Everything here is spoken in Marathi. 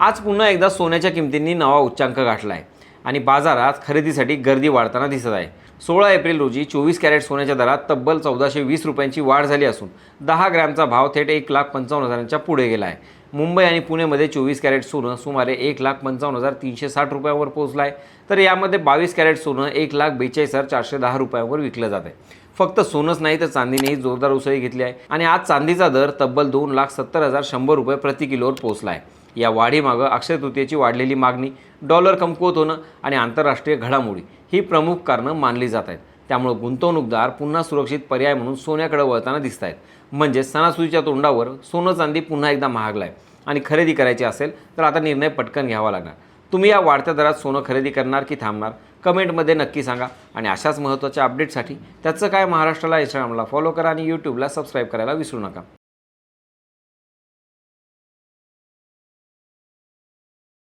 आज पुन्हा एकदा सोन्याच्या किमतींनी नवा उच्चांक गाठला आहे आणि बाजारात खरेदीसाठी गर्दी वाढताना दिसत आहे. 16 एप्रिल रोजी 24 कॅरेट सोन्याच्या दरात तब्बल 1420 रुपयांची वाढ झाली असून 10 ग्रॅमचा भाव थेट 1,55,000च्या पुढे गेला आहे. मुंबई आणि पुणेमध्ये 24 कॅरेट सोनं सुमारे 1,55,360 रुपयांवर पोहोचलं आहे, तर यामध्ये 22 कॅरेट सोनं 1,42,410 रुपयांवर विकलं जात आहे. फक्त सोनंच नाही तर चांदीनेही जोरदार उसळी घेतली आहे आणि आज चांदीचा दर तब्बल 2,70,100 रुपये प्रति किलोवर पोहोचला आहे. या वाढीमागं अक्षय तृतीयेची वाढलेली मागणी, डॉलर कमकुवत होणं आणि आंतरराष्ट्रीय घडामोडी ही प्रमुख कारणं मानली जात आहेत. त्यामुळे गुंतवणूकदार पुन्हा सुरक्षित पर्याय म्हणून सोन्याकडे वळताना दिसत आहेत. म्हणजे सणासुदीच्या तोंडावर सोनं चांदी पुन्हा एकदा महागलं आहे आणि खरेदी करायची असेल तर आता निर्णय पटकन घ्यावा लागणार. तुम्ही या वाढत्या दरात सोनं खरेदी करणार की थांबणार? कमेंटमध्ये नक्की सांगा. आणि अशाच महत्त्वाच्या अपडेटसाठी त्याचं काय महाराष्ट्राला इंस्टाग्रामला फॉलो करा आणि यूट्यूबला सबस्क्राईब करायला विसरू नका.